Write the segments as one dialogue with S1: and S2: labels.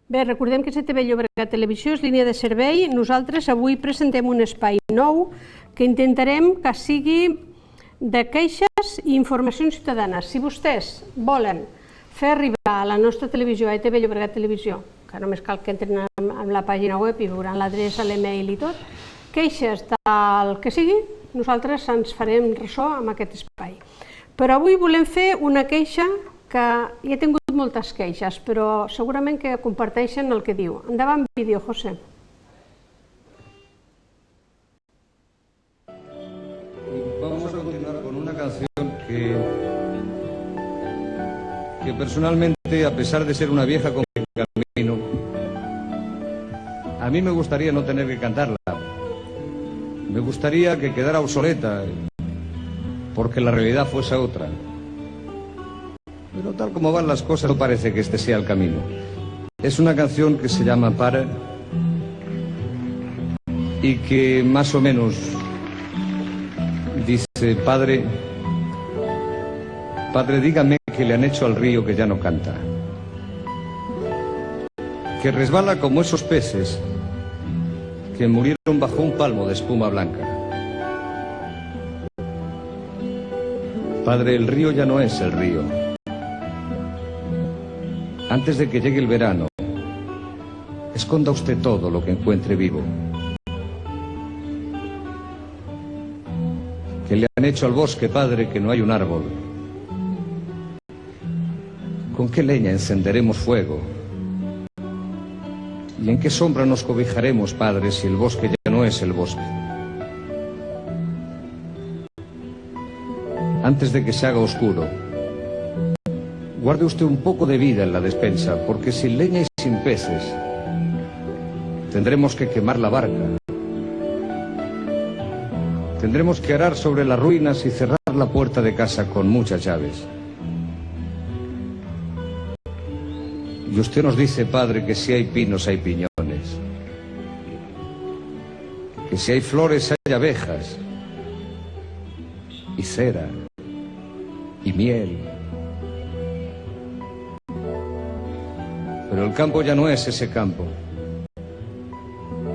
S1: Bé, recordem que CTV Llobregat Televisió és línia de servei. Nosaltres avui presentem un espai nou que intentarem que sigui de queixes i informacions ciutadanes. Si vostès volen fer arribar a la nostra televisió, a ETV Llobregat Televisió, que només cal que entrin en la pàgina web i veuran l'adreça, l'email i tot, queixes del que sigui, nosaltres ens farem ressò amb aquest espai. Però avui volem fer una queixa que hi he tingut moltes queixes, però segurament que comparteixen el que diu. Endavant vídeo, José.
S2: Vamos a continuar con una canción que personalmente, a pesar de ser una vieja con camino, a mí me gustaría no tener que cantarla. Me gustaría que quedara obsoleta, porque la realidad fuese otra. Pero tal como van las cosas, no parece que este sea el camino. Es una canción que se llama Para y que más o menos dice: Padre, Padre, dígame que le han hecho al río que ya no canta, que resbala como esos peces que murieron bajo un palmo de espuma blanca. Padre, el río ya no es el río. Antes de que llegue el verano, esconda usted todo lo que encuentre vivo. Que le han hecho al bosque, Padre, que no hay un árbol. ¿Con qué leña encenderemos fuego? ¿Y en qué sombra nos cobijaremos, Padre, si el bosque ya no es el bosque? Antes de que se haga oscuro, guarde usted un poco de vida en la despensa, porque sin leña y sin peces tendremos que quemar la barca. Tendremos que arar sobre las ruinas y cerrar la puerta de casa con muchas llaves. Y usted nos dice, Padre, que si hay pinos hay piñones, que si hay flores hay abejas, y cera, y miel. Pero el campo ya no es ese campo.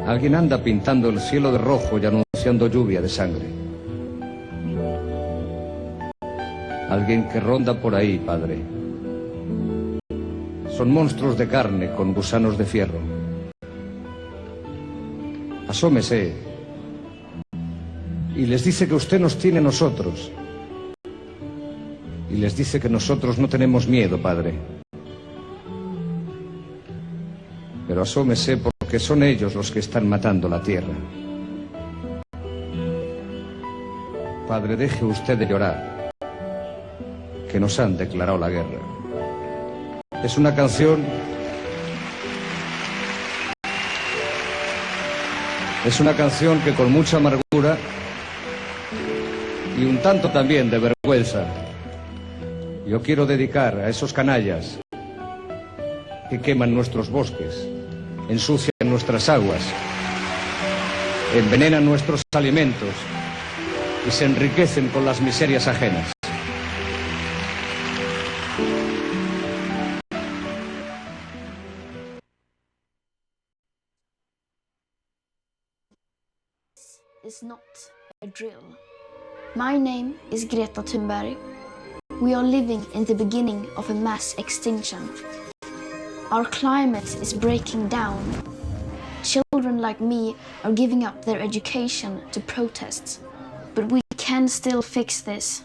S2: Alguien anda pintando el cielo de rojo y anunciando lluvia de sangre. Alguien que ronda por ahí, Padre. Son monstruos de carne con gusanos de fierro. Asómese y les dice que usted nos tiene a nosotros. Y les dice que nosotros no tenemos miedo, Padre. Pero asómese porque son ellos los que están matando la tierra. Padre, deje usted de llorar, que nos han declarado la guerra. Es una canción... Es una canción que con mucha amargura y un tanto también de vergüenza yo quiero dedicar a esos canallas que queman nuestros bosques, ensucian nuestras aguas, envenenan nuestros alimentos y se enriquecen con las miserias ajenas.
S3: Is not a drill. My name is Greta Thunberg. We are living in the beginning of a mass extinction. Our climate is breaking down. Children like me are giving up their education to protest. But we can still fix this.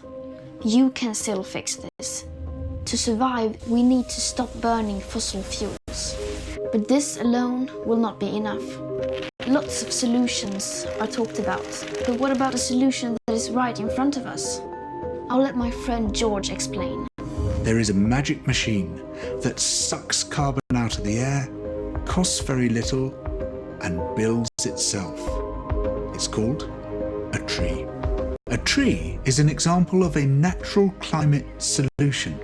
S3: You can still fix this. To survive, we need to stop burning fossil fuels. But this alone will not be enough. Lots of solutions are talked about, but what about a solution that is right in front of us? I'll let my friend George explain.
S4: There is a magic machine that sucks carbon out of the air, costs very little, and builds itself. It's called a tree. A tree is an example of a natural climate solution.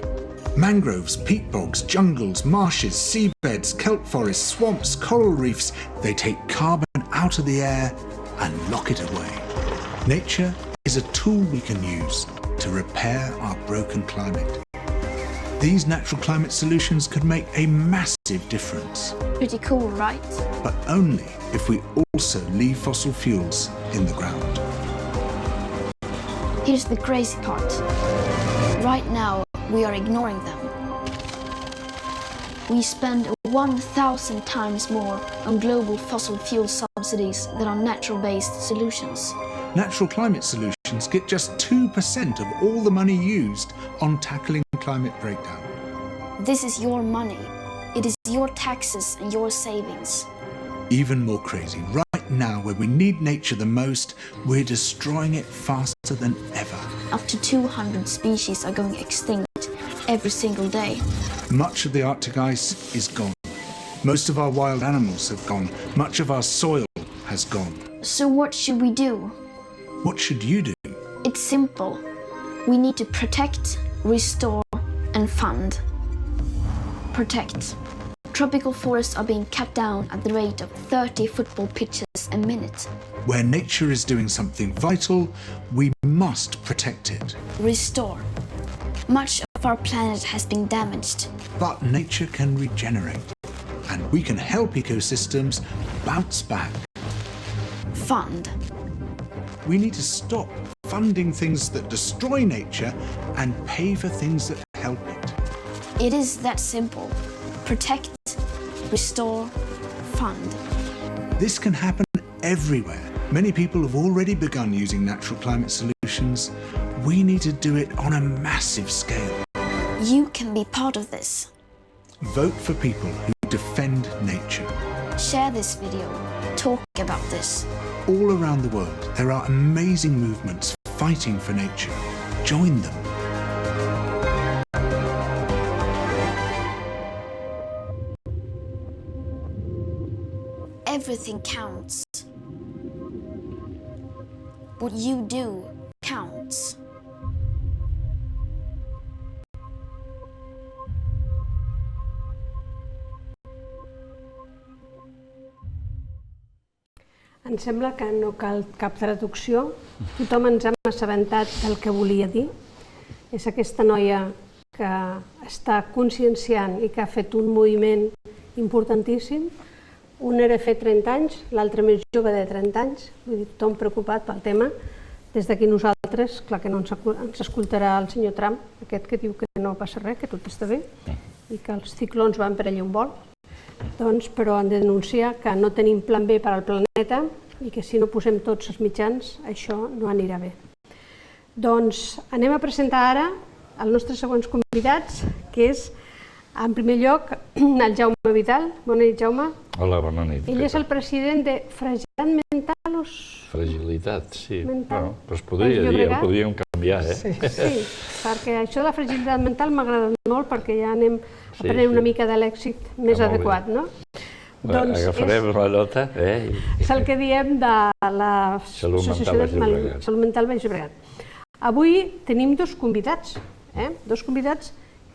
S4: Mangroves, peat bogs, jungles, marshes, seabeds, kelp forests, swamps, coral reefs, they take carbon out of the air and lock it away. Nature is a tool we can use to repair our broken climate. These natural climate solutions could make a massive massive difference.
S3: Pretty cool, right?
S4: But only if we also leave fossil fuels in the ground.
S3: Here's the crazy part. Right now, we are ignoring them. We spend 1,000 times more on global fossil fuel subsidies than on natural-based solutions.
S4: Natural climate solutions get just 2% of all the money used on tackling climate breakdown.
S3: This is your money. It is your taxes and your savings.
S4: Even more crazy, right now where we need nature the most, we're destroying it faster than ever.
S3: Up to 200 species are going extinct every single day.
S4: Much of the Arctic ice is gone. Most of our wild animals have gone. Much of our soil has gone.
S3: So what should we do?
S4: What should you do?
S3: It's simple. We need to protect, restore, and fund. Protect. Tropical forests are being cut down at the rate of 30 football pitches a minute.
S4: Where nature is doing something vital, we must protect it.
S3: Restore. Much of our planet has been damaged.
S4: But nature can regenerate, and we can help ecosystems bounce back.
S3: Fund.
S4: We need to stop funding things that destroy nature and pay for things that help it.
S3: It is that simple. Protect, restore, fund.
S4: This can happen everywhere. Many people have already begun using natural climate solutions. We need to do it on a massive scale.
S3: You can be part of this.
S4: Vote for people who defend nature.
S3: Share this video. Talk about this.
S4: All around the world, there are amazing movements fighting for nature. Join them.
S3: Everything counts. What you do counts.
S1: Em sembla que no cal cap traducció. Tothom ens hem assabentat del que volia dir. És aquesta noia que està conscienciant i que ha fet un moviment importantíssim. Un era fer 30 anys, l'altre més jove de 30 anys, vull dir, tothom preocupat pel tema. Des d'aquí nosaltres, clar que no ens escoltarà el senyor Trump, aquest que diu que no passa res, que tot està bé, i que els ciclons van per allà on vol. Doncs, però han de denunciar que no tenim plan B per al planeta i que si no posem tots els mitjans, això no anirà bé. Doncs anem a presentar ara els nostres següents convidats, que és, en primer lloc, el Jaume Vidal. Bona nit, Jaume.
S5: Hola, bona nit.
S1: Ell és el president de Fragilitat Mental.
S5: Fragilitat, sí.
S1: Mental.
S5: Bueno, però es podria dir, el podríem canviar, eh?
S1: Sí, perquè això de la fragilitat mental m'ha agradat molt perquè ja anem aprenent una mica de lèxic més adequat, no?
S5: Agafarem la nota, eh?
S1: És el que diem de l'Associació de Salut Mental Baix Llobregat. Avui tenim dos convidats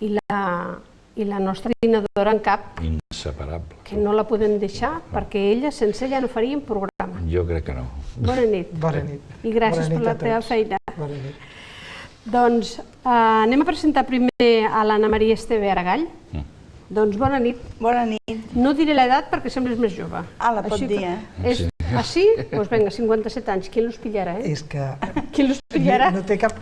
S1: i la nostra dinadora en cap,
S5: inseparable,
S1: que no la podem deixar perquè ella sense ella no faríem programa.
S5: Jo crec que no.
S1: Bona nit.
S6: Bona nit.
S1: I gràcies per la teva feina.
S6: Bona nit.
S1: Doncs anem a presentar primer a l'Anna Maria Esteve Aragall. Doncs bona nit.
S7: Bona nit.
S1: No diré l'edat perquè sembles més jove.
S7: Ah, la pot dir, eh?
S1: Ah, sí? Doncs vinga, 57 anys. Qui los pillarà, eh?
S6: És que...
S1: Qui los pillarà?
S6: No té cap...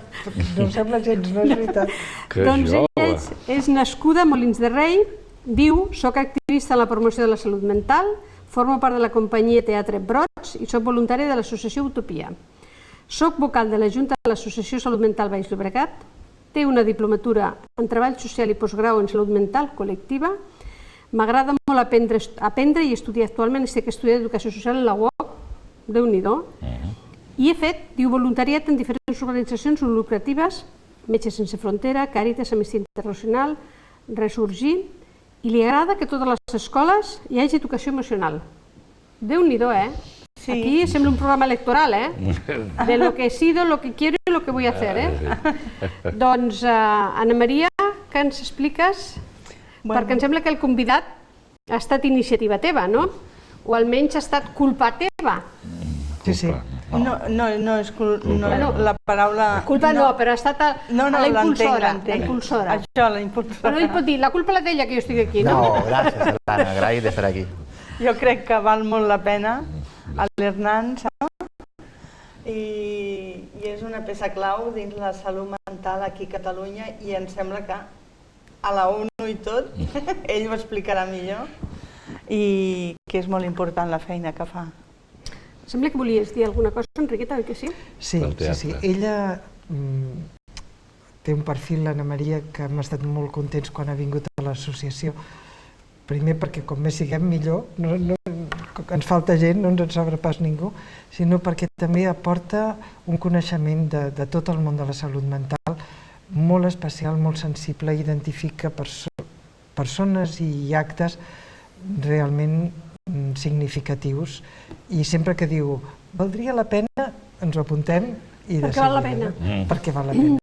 S6: No sembla gens, no és veritat.
S1: Doncs ella és nascuda a Molins de Rei, viu, soc activista en la promoció de la salut mental, formo part de la companyia Teatre Brots i soc voluntària de l'associació Utopia. Soc vocal de la Junta de l'Associació Salut Mental Baix Llobregat, té una diplomatura en treball social i postgrau en salut mental col·lectiva. M'agrada molt aprendre i estudiar actualment. Estic estudiant Educació Social en la UOC, Déu-n'hi-do. I he fet, voluntariat en diferents organitzacions no lucratives, Metges Sense Frontera, Càritas, Amnistia Internacional, Resorgir, i li agrada que a totes les escoles hi hagi educació emocional. Déu-n'hi-do, eh? Aquí sembla un programa electoral, eh? De lo que he sido, lo que quiero y lo que voy a hacer, eh? Doncs, Anna Maria, què ens expliques? Perquè em sembla que el convidat ha estat iniciativa teva, no? O almenys ha estat culpa teva.
S6: Sí, sí.
S7: No és la paraula...
S1: Culpa no, però ha estat la impulsora.
S7: Això, la impulsora.
S1: Però ell pot dir, la culpa la d'ella que jo estic aquí, no?
S8: No, gràcies, Elana, agraït d'estar aquí.
S7: Jo crec que val molt la pena l'Hernán, i és una peça clau dins la salut mental aquí a Catalunya i em sembla que a la ONU i tot, ell ho explicarà millor i que és molt important la feina que fa.
S1: Sembla que volies dir alguna cosa, Enriqueta, oi que sí?
S6: Sí. Ella té un perfil, l'Anna Maria, que hem estat molt contents quan ha vingut a l'associació. Primer perquè com més siguem millor, ens falta gent, no ens en sobra pas ningú, sinó perquè també aporta un coneixement de tot el món de la salut mental molt especial, molt sensible, identifica persones i actes realment significatius i sempre que diu valdria la pena, ens ho apuntem i de seguida.
S1: Perquè val la pena.
S6: Perquè val la pena.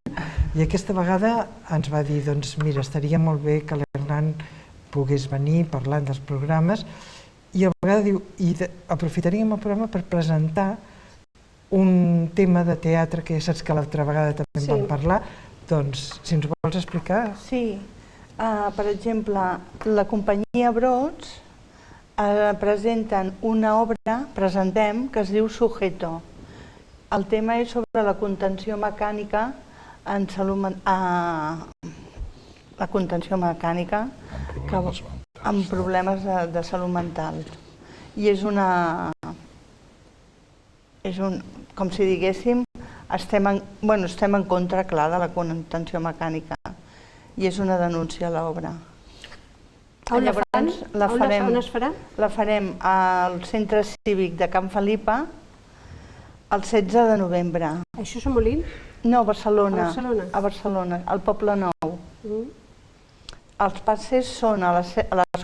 S6: I aquesta vegada ens va dir, doncs mira, estaria molt bé que l'Hernán pogués venir parlant dels programes i a vegades diu, aprofitaríem el programa per presentar un tema de teatre que ja saps que l'altra vegada també en vam parlar, doncs si ens vols explicar.
S7: Sí, per exemple, la companyia Brots presenten una obra, presentem, que es diu Sujeto. El tema és sobre la contenció mecànica en salut mental. La contenció mecànica amb problemes de salut mental. I és com si diguéssim, estem en contra, clar, de la contenció mecànica i és una denúncia a l'obra.
S1: On es farà?
S7: La farem al Centre Cívic de Can Felipa el 16 de novembre.
S1: Això és a Molins?
S7: No, a Barcelona.
S1: A Barcelona,
S7: al Poble Nou. Els passes són a les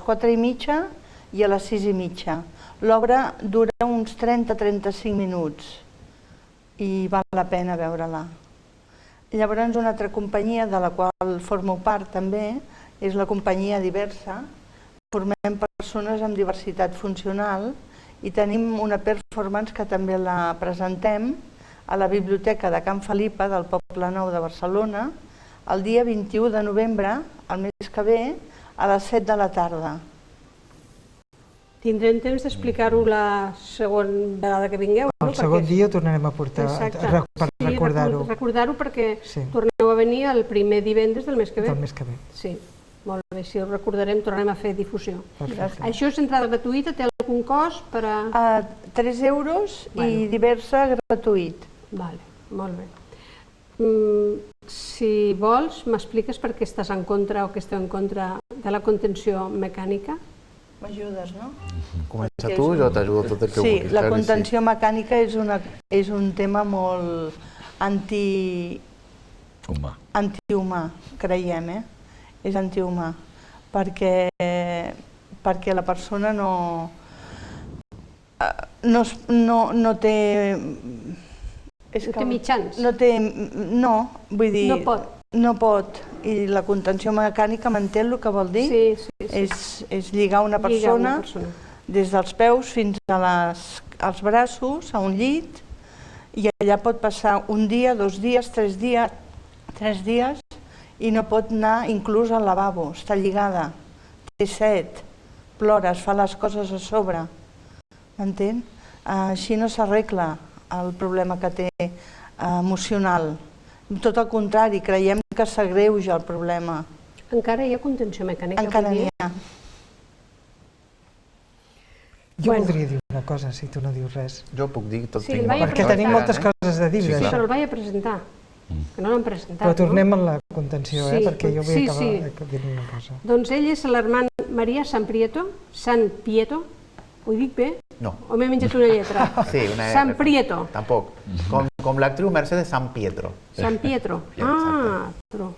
S7: 4:30 i a les 6:30. L'obra dura uns 30-35 minuts i val la pena veure-la. Llavors, una altra companyia de la qual formo part també és la companyia Diversa. Formem persones amb diversitat funcional i tenim una performance que també la presentem a la Biblioteca de Can Felipa del Poble Nou de Barcelona el dia 21 de novembre, el mes que ve, a les 7 de la tarda.
S1: Tindrem temps d'explicar-ho la segona vegada que vingueu.
S6: El segon dia ho tornarem a portar per recordar-ho.
S1: Recordar-ho perquè torneu a venir el primer divendres del mes que ve.
S6: Del mes que ve.
S1: Sí, molt bé, si ho recordarem tornarem a fer difusió. Això és entrada gratuïta, té algun cost per a...
S7: 3 euros i Diversa gratuït.
S1: Vale, molt bé. Si vols, m'expliques per què estàs en contra o que esteu en contra de la contenció mecànica?
S7: M'ajudes, no?
S8: Comença tu i jo t'ajudo tot el que vulguis.
S7: Sí, la contenció mecànica és un tema molt antihumà, creiem, és antihumà, perquè la persona no té...
S1: No té mitjans?
S7: No, vull dir...
S1: No pot.
S7: No pot. I la contenció mecànica, m'entén el que vol dir?
S1: Sí.
S7: És lligar una persona des dels peus fins als braços, a un llit, i allà pot passar un dia, 2 dies, 3 dies, i no pot anar inclús al lavabo, està lligada, té set, plora, es fa les coses a sobre, m'entén? Així no s'arregla el problema que té emocional. Tot el contrari, creiem que s'agreuja el problema.
S1: Encara hi ha contenció mecànica?
S7: Encara n'hi ha.
S6: Jo voldria dir una cosa, si tu no dius res.
S8: Jo puc dir tot.
S6: Perquè tenim moltes coses a dir.
S1: Sí, però el vaig a presentar, que no l'han presentat.
S6: Però tornem a la contenció, perquè jo vull acabar de dir una cosa.
S1: Doncs ell és l'Hermán María San Prieto, ho dic bé?
S8: No.
S1: O m'he menjat una lletra?
S8: Sí, una
S1: San Prieto.
S8: Tampoc. Com l'actriu Mercedes San Pietro.
S1: San Pietro. Ah, però...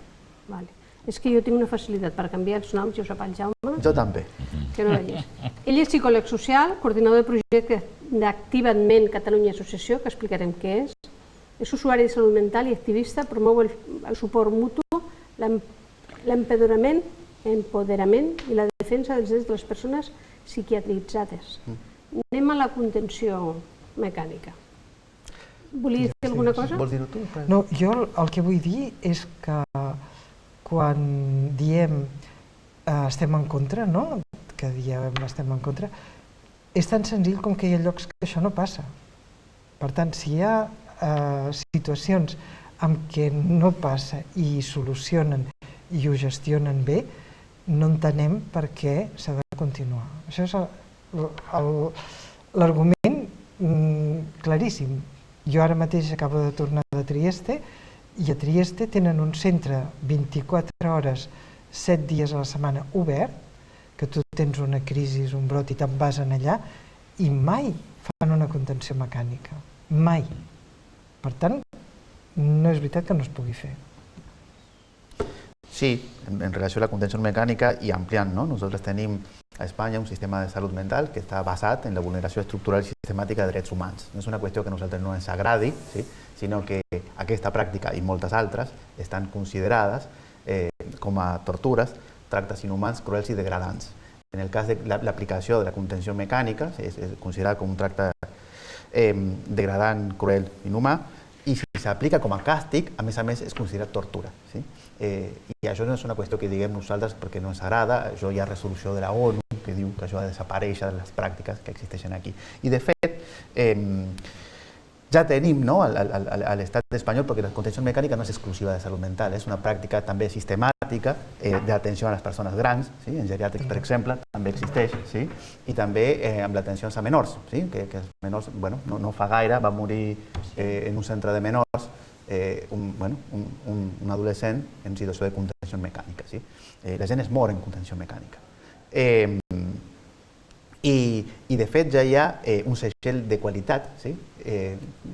S1: Vale. És que jo tinc una facilitat per canviar els noms, Josep Jaume.
S8: Jo també.
S1: Que no veies. Ell és psicòleg social, coordinador de projecte d'Activament Catalunya Associació, que explicarem què és. És usuari de salut mental i activista, promou el suport mutu, l'empoderament i la defensa dels drets de les persones psiquiatritzades. Anem a la contenció mecànica. Volies dir alguna cosa?
S8: Vols dir-ho tu?
S6: No, jo el que vull dir és que quan diem estem en contra, no? Que diem estem en contra, és tan senzill com que hi ha llocs que això no passa. Per tant, si hi ha situacions en què no passa i solucionen i ho gestionen bé, no entenem per què s'ha de continuar. Això és l'argument claríssim. Jo ara mateix acabo de tornar de Trieste i a Trieste tenen un centre 24 hores, 7 dies a la setmana obert, que tu tens una crisi, un brot i te'n vas allà i mai fan una contenció mecànica. Mai. Per tant, no és veritat que no es pugui fer.
S8: Sí, en relació a la contenció mecànica i ampliant, ¿no? Nosaltres tenim a Espanya un sistema de salut mental que està basat en la vulneració estructural i sistemàtica de drets humans. No és una qüestió que a nosaltres no ens agradi, ¿sí? Sinó que aquesta pràctica i moltes altres estan considerades com a tortures, tractes inhumans, cruels i degradants. En el cas de l'aplicació de la contenció mecànica, és considerat com un tracte degradant, cruel, inhumà, i si s'aplica com a càstig, a més, és considerat tortura. Sí? I això no és una qüestió que diguem nosaltres perquè no ens agrada, això hi ha resolució de la ONU que diu que això ha de desaparèixer de les pràctiques que existeixen aquí. I de fet, ja tenim, no, a l'estat espanyol, perquè la contenció mecànica no és exclusiva de salut mental, és una pràctica també sistemàtica d'atenció a les persones grans, sí? En geriàtrics, per exemple, també existeix, sí? I també amb l'atenció a menors, sí? Que els menors, bueno, no fa gaire va morir en un centre de menors un adolescent en situació de contenció mecànica. Sí? La gent es mor en contenció mecànica. I de fet ja hi ha un segell de qualitat, sí?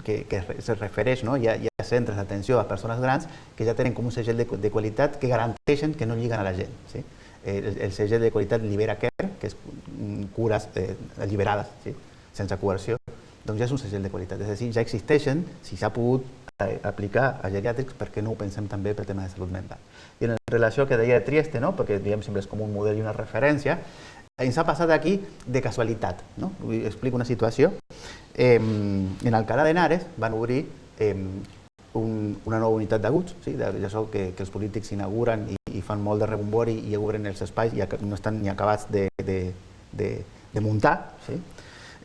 S8: Que se refereix, no? Hi ha centres d'atenció a persones grans que ja tenen com un segell de qualitat que garanteixen que no lliguen a la gent. Sí? El segell de qualitat LiberaCare, que és cures alliberades, sí? Sense coerció, doncs ja és un segell de qualitat. És a dir, ja existeixen, si s'ha pogut aplicar a geriàtrics, perquè no ho pensem també per tema de salut mental. I en relació al que deia de Trieste, no? Perquè diguem sempre és com un model i una referència, ens ha passat aquí de casualitat. No? Explico una situació. En Alcalá de Henares van obrir una nova unitat d'aguts, sí? Ja sóc que els polítics s'inauguren i fan molt de rebombori i obren els espais i no estan ni acabats de muntar. Sí?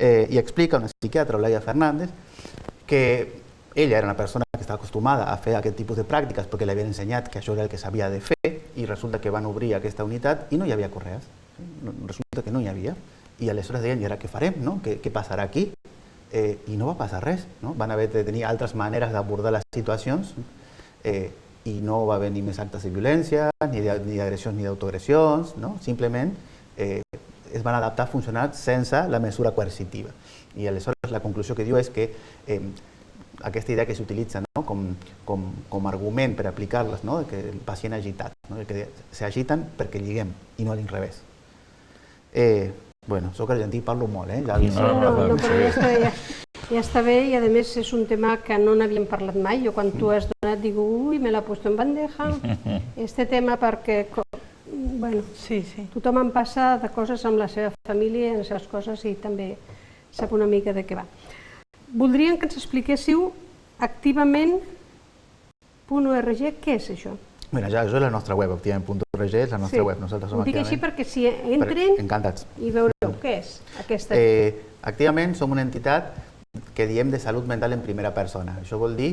S8: I explica una psiquiatra, Olaya Fernández, que ella era una persona que estava acostumada a fer aquest tipus de pràctiques perquè li havien ensenyat que això era el que s'havia de fer i resulta que van obrir aquesta unitat i no hi havia correes. Resulta que no hi havia. I aleshores deien, i ara què farem? No? Què passarà aquí? I no va passar res. No? Van haver de tenir altres maneres d'abordar les situacions i no va haver ni més actes de violència, ni d'agressions ni d'autoagressions. No? Simplement es van adaptar a funcionar sense la mesura coercitiva. I aleshores la conclusió que diu és que aquesta idea que s'utilitza, no? com a argument per aplicar-les, no? Que el pacient agitat, no? Que s'agiten perquè lliguem i no a l'inrevés. Bueno, soc argentí i parlo molt, ja
S1: No, però ja està bé i a més és un tema que no n'havíem parlat mai. Jo quan tu has donat dic, ui, me l'ha puesto en bandeja, este tema perquè, bueno, tothom en passa de coses amb la seva família i les seves coses i també sap una mica de què va. Voldríem que ens expliquéssiu activament .org, què és això?
S8: Mira, ja, això és la nostra web, activament.org és la nostra web. Nosaltres som
S1: ho dic així perquè si entren i veureu què és aquesta...
S8: Activament som una entitat que diem de salut mental en primera persona. Això vol dir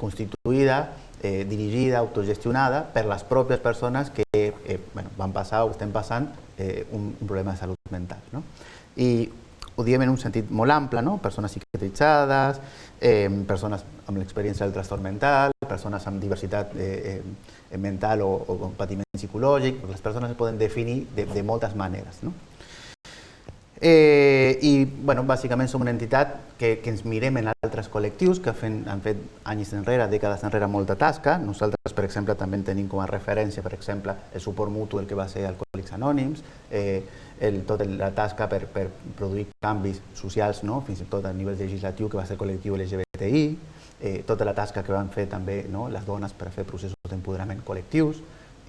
S8: constituïda, dirigida, autogestionada per les pròpies persones que van passar o estem passant un problema de salut mental. I ho diem en un sentit molt ample, persones psiquiatritzades, persones amb l'experiència del trastorn mental, persones amb diversitat mental o patiment psicològic, les persones es poden definir de moltes maneres. I bàsicament som una entitat que ens mirem en altres col·lectius que han fet anys enrere, dècades enrere, molta tasca. Nosaltres, per exemple, també tenim com a referència, per exemple, el suport mutu del que va ser Alcohòlics Anònims, tota la tasca per produir canvis socials, fins i tot a nivell legislatiu, que va ser el col·lectiu LGBTI, tota la tasca que van fer també les dones per fer processos d'empoderament col·lectius,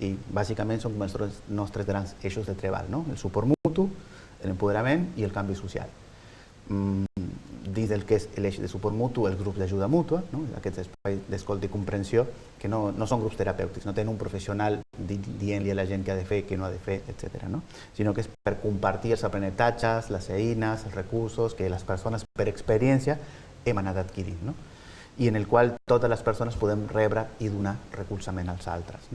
S8: i bàsicament són els nostres grans eixos de treball, el suport mutu, l'empoderament i el canvi social. dins del que és l'eix de suport mutu, els grups d'ajuda mútua, aquests espais d'escolta i comprensió, que no són grups terapèutics, no tenen un professional dient-li a la gent què ha de fer, què no ha de fer, etc. Sinó que és per compartir els aprenentatges, les eines, els recursos que les persones per experiència hem anat adquirint, i en el qual totes les persones podem rebre i donar recolzament als altres.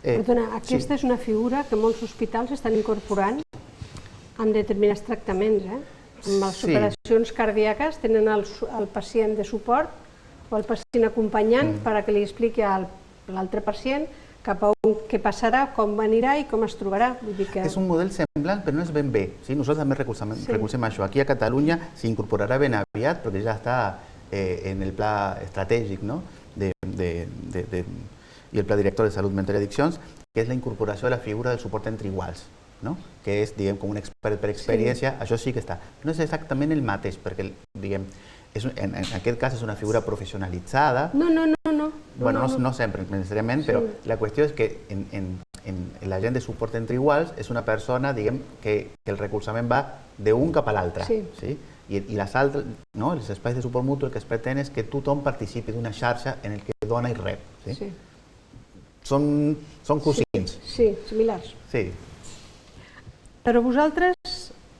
S1: Perdona, aquesta és una figura que molts hospitals estan incorporant en determinats tractaments. En les operacions cardíaques tenen el pacient de suport o el pacient acompanyant perquè li expliqui a l'altre pacient cap a on què passarà, com anirà i com es trobarà.
S8: És un model semblant, però no és ben bé. Nosaltres també recolzem això. Aquí a Catalunya s'incorporarà ben aviat, perquè ja està en el pla estratègic i el pla director de salut mental i addiccions, que és la incorporació de la figura del suport entre iguals, que és, diguem, com un expert per experiència. Això sí que està. No és exactament el mateix, perquè, diguem, en aquest cas és una figura professionalitzada. Bueno, no sempre, necessàriament, però la qüestió és que en la gent de suport entre iguals és una persona, diguem, que el recolzament va d'un cap a l'altre. I les altres, els espais de suport mutu, el que es pretén és que tothom participi d'una xarxa en el que dona i rep. Són cosins.
S1: Sí, similars.
S8: Sí.
S1: Però vosaltres,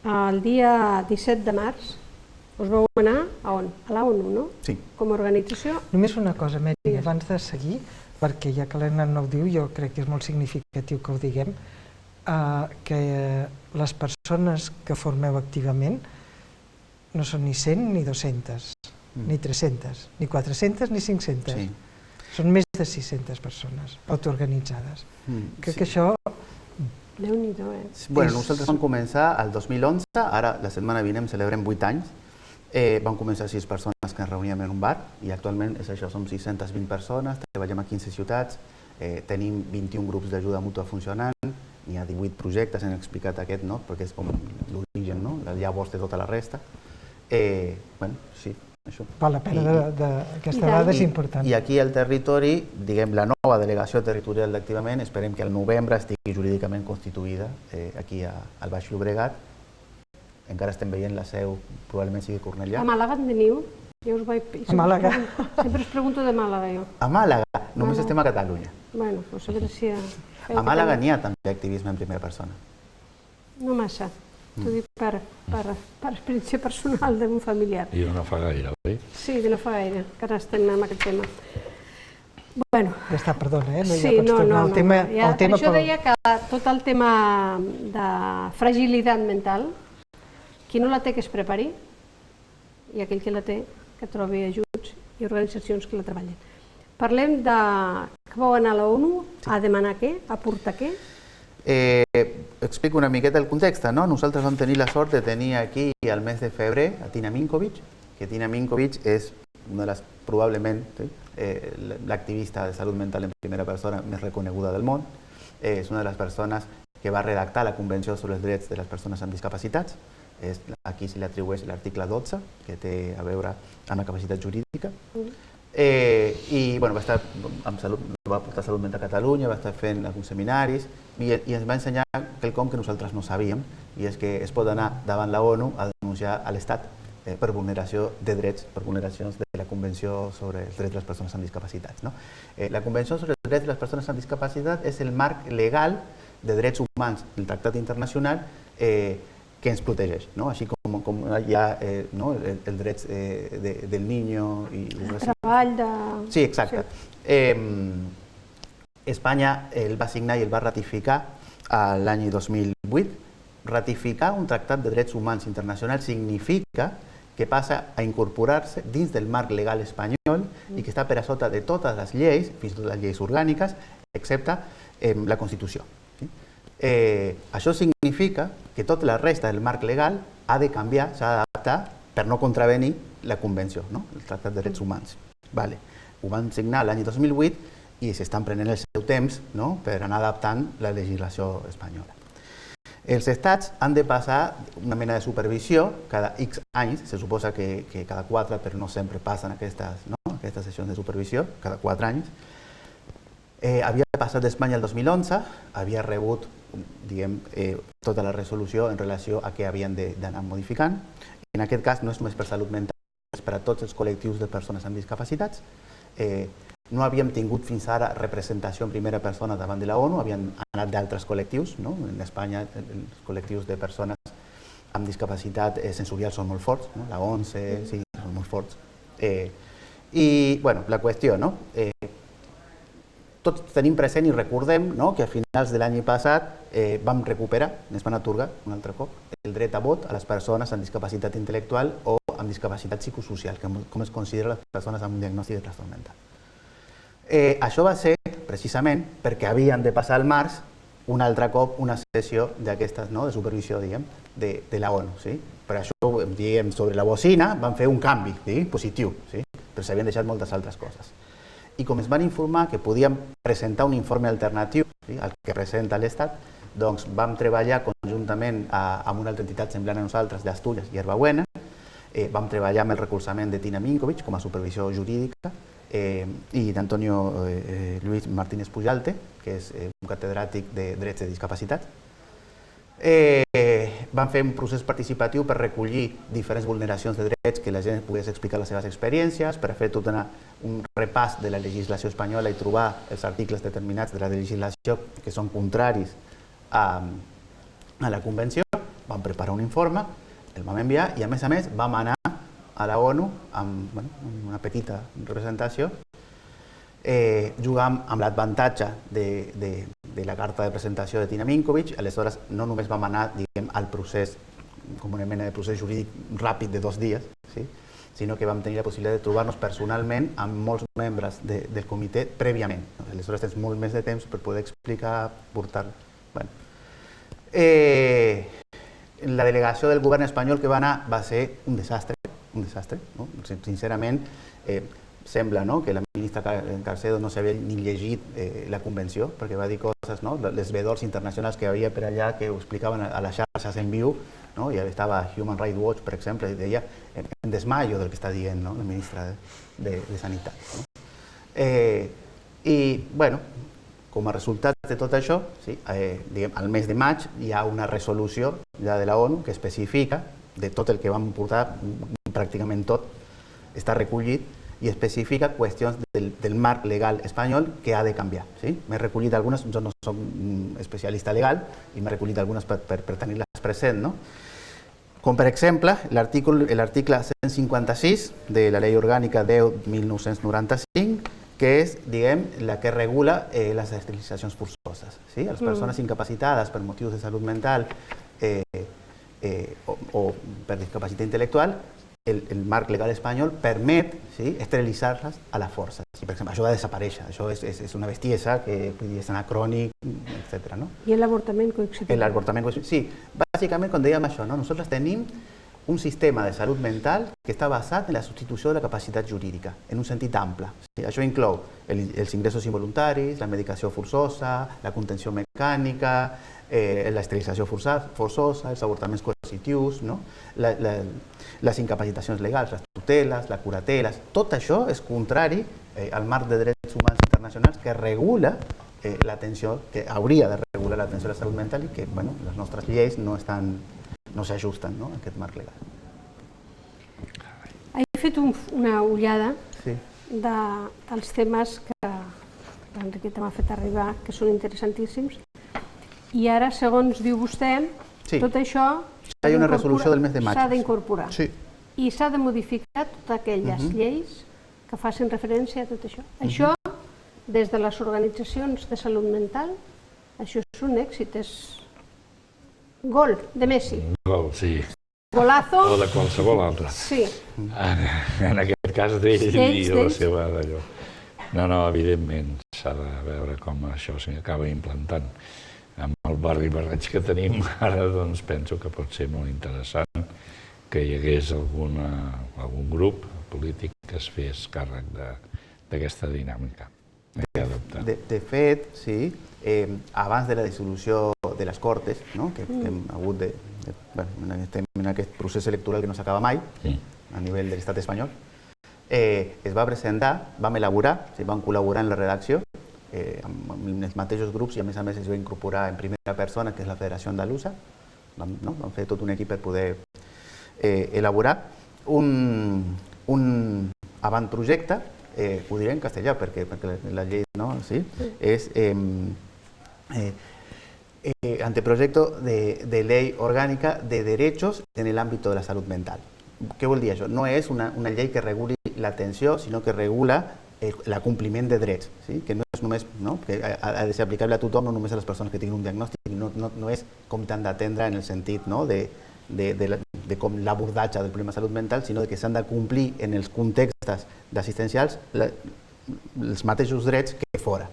S1: el dia 17 de març, us vau anar a on? A la ONU, no?
S8: Sí.
S1: Com a organització.
S6: Només una cosa, Mary, abans de seguir, perquè ja que l'Helena no ho diu, jo crec que és molt significatiu que ho diguem, que les persones que formeu activament no són ni 100 ni 200, ni 300, ni 400 ni 500. Són més de 600 persones autoorganitzades. Crec que això...
S1: Déu-n'hi-do,
S8: Bueno, nosaltres vam començar el 2011, ara la setmana vinent celebrem 8 anys. Vam començar 6 persones que ens reuníem en un bar i actualment és això, som 620 persones, treballem a 15 ciutats, tenim 21 grups d'ajuda mútua funcionant, n'hi ha 18 projectes, hem explicat aquest, perquè és com l'origen, el llavors de tota la resta. Bueno, sí, això.
S6: Val la pena aquesta dada, és important.
S8: I aquí al territori, diguem, la nova delegació territorial d'Activament, esperem que al novembre estigui jurídicament constituïda aquí al Baix Llobregat. Encara estem veient la seu, probablement sigui Cornellà.
S1: A Màlaga en teniu?
S6: A Màlaga.
S1: Sempre us pregunto de Màlaga, jo.
S8: A Màlaga? Només estem a Catalunya.
S1: Bueno, doncs a veure si...
S8: A Màlaga n'hi ha també activisme en primera persona.
S1: No massa. T'ho dic per experiència personal d'un familiar.
S5: I no fa gaire, oi?
S1: Sí, no fa gaire, que ara estem amb aquest tema. Bueno.
S6: Ja està, perdona, no ja pots tornar al tema.
S1: Per això deia que tot el tema de fragilitat mental, qui no la té que es prepari, i aquell que la té que trobi ajuts i organitzacions que la treballen. Parlem de que vau anar a la ONU a demanar què, a portar què?
S8: Explico una miqueta el context. Nosaltres vam tenir la sort de tenir aquí al mes de febrer a Tina Minkovic, que Tina Minkovic és una de les, probablement, l'activista de salut mental en primera persona més reconeguda del món. És una de les persones que va redactar la Convenció sobre els drets de les persones amb discapacitats. Aquí se li atribueix l'article 12, que té a veure amb la capacitat jurídica. I va estar amb salut, va portar Salut Mental a Catalunya, va estar fent alguns seminaris i ens va ensenyar quelcom que nosaltres no sabíem, i és que es pot anar davant la ONU a denunciar a l'Estat per vulneració de drets, per vulneracions de la Convenció sobre els drets de les persones amb discapacitats. La Convenció sobre els drets de les persones amb discapacitat és el marc legal de drets humans del Tractat Internacional que ens protegeix, així com hi ha els drets del niño...
S1: El treball de...
S8: Sí, exacte. Espanya el va signar i el va ratificar l'any 2008. Ratificar un tractat de drets humans internacional significa que passa a incorporar-se dins del marc legal espanyol i que està per a sota de totes les lleis, fins i tot les lleis orgàniques, excepte la Constitució. Això significa que tota la resta del marc legal ha de canviar, s'ha d'adaptar per no contravenir la Convenció, el Tractat de Drets Humans. Ho van signar l'any 2008 i s'estan prenent el seu temps per anar adaptant la legislació espanyola. Els estats han de passar una mena de supervisió cada X anys, se suposa que cada 4, però no sempre passen aquestes sessions de supervisió, cada 4 anys. Havia passat d'Espanya el 2011, havia rebut tota la resolució en relació a què havien d'anar modificant, en aquest cas no és només per salut mental, és per a tots els col·lectius de persones amb discapacitats. No havíem tingut fins ara representació en primera persona davant de la ONU, havien anat d'altres col·lectius, no? En Espanya els col·lectius de persones amb discapacitat sensorial són molt forts, no? La ONCE, sí, són molt forts. I, bueno, la qüestió, no? Tots tenim present i recordem, no?, que a finals de l'any passat vam recuperar, ens van atorgar un altre cop, el dret a vot a les persones amb discapacitat intel·lectual o amb discapacitat psicosocial, com es considera les persones amb un diagnòstic de trastorn mental. Això va ser, precisament, perquè havien de passar al març un altre cop una sessió d'aquestes, no?, de supervisió, diguem, de la ONU. Sí? Per això, diguem, sobre la bocina van fer un canvi, diguem, positiu, sí? Però s'havien deixat moltes altres coses. I com ens van informar que podíem presentar un informe alternatiu, sí, al que presenta l'Estat, doncs vam treballar conjuntament amb una altra entitat semblant a nosaltres d'Astúries, Yerba Buena, vam treballar amb el recolzament de Tina Minkovic com a supervisió jurídica i d'Antonio Luis Martínez Pujalte, que és un catedràtic de drets de discapacitat. Vam fer un procés participatiu per recollir diferents vulneracions de drets que la gent pogués explicar les seves experiències, per fer tot un repàs de la legislació espanyola i trobar els articles determinats de la legislació que són contraris a la Convenció. Vam preparar un informe, el vam enviar i a més vam anar a la ONU amb una petita representació, jugant amb l'avantatge de la carta de presentació de Tina Minkovic. Aleshores, no només vam anar, diguem, al procés, com una mena de procés jurídic ràpid de 2 dies, sí? Sinó que vam tenir la possibilitat de trobar-nos personalment amb molts membres del comitè prèviament. Aleshores, tens molt més de temps per poder explicar, portar... Bueno. La delegació del govern espanyol que va anar va ser un desastre, no? Sincerament, sembla, no?, que la ministra Carcedo no s'havia ni llegit la convenció, perquè va dir coses, no?, les vedors internacionals que hi havia per allà que ho explicaven a les xarxes en viu, no? I estava Human Rights Watch, per exemple, i deia en desmayo del que està dient, no?, la ministra de Sanitat. No? I, bueno, com a resultat de tot això, sí, diguem, al mes de maig hi ha una resolució ja de la ONU que especifica, de tot el que vam portar, pràcticament tot està recollit, i especifica qüestions del marc legal espanyol que ha de canviar. Sí? M'he recollit algunes, jo no soc especialista legal, i m'he recollit algunes per tenir-les present. No? Com per exemple, l'article 156 de la Llei Orgànica 10/1995, que és, diguem, la que regula les esterilitzacions forçoses. Sí? Les persones incapacitades per motius de salut mental o per discapacitat intel·lectual, el marc legal espanyol permet, sí, esterilitzar-les a la força. Sí, per exemple, això va desaparèixer, això és una bestiesa que és anacrònic, etc. No?
S1: I l'avortament coexistent?
S8: L'avortament coexistent, sí. Bàsicament, quan dèiem això, no? Nosaltres tenim un sistema de salut mental que està basat en la substitució de la capacitat jurídica, en un sentit ample. Sí? Això inclou els ingressos involuntaris, la medicació forçosa, la contenció mecànica, l'esterilització forçosa, els avortaments coercitius, no? Les incapacitacions legals, les tuteles, les curateles. Tot això és contrari al marc de drets humans internacionals que regula l'atenció, que hauria de regular l'atenció a la salut mental i que, bueno, les nostres lleis no s'ajusten, no?, a aquest marc legal.
S1: He fet una ullada
S8: Sí.
S1: dels temes que l'Enriqueta m'ha fet arribar, que són interessantíssims, i ara, segons diu vostè,
S8: Sí.
S1: tot això
S8: Hi ha una resolució del mes de maig.
S1: s'ha d'incorporar.
S8: Sí.
S1: I s'ha de modificar totes aquelles lleis que facin referència a tot això. Això, des de les organitzacions de salut mental, això és un èxit, és gol de Messi.
S5: Gol, sí.
S1: Golazo.
S5: O de qualsevol altre.
S1: Sí.
S5: En aquest cas d'ell i de la seva d'allò. No, evidentment, s'ha de veure com això s'acaba implantant. Amb el barri-barreig que tenim ara, doncs penso que pot ser molt interessant que hi hagués algun grup polític que es fes càrrec d'aquesta dinàmica.
S8: De fet, sí, abans de la dissolució de les Cortes, que hem hagut en aquest procés electoral que no s'acaba mai, a nivell de l'estat espanyol, es va presentar, vam elaborar, vam col·laborar en la redacció, amb els mateixos grups i a més es va incorporar en primera persona, que és la Federació Andalusa. Vam fer tot un equip per poder elaborar un avantprojecte, ho diré en castellà perquè la llei és anteproyecto de ley orgánica de derechos en el ámbito de la salud mental. Què vol dir això? No és una llei que reguli l'atenció, sinó que regula l'acompliment de drets, que no és només, que ha de ser aplicable a tothom, no només a les persones que tinguin un diagnòstic, no és com t'han d'atendre en el sentit de com l'abordatge del problema de salut mental, sinó que s'han de complir en els contextos assistencials els mateixos drets que fora.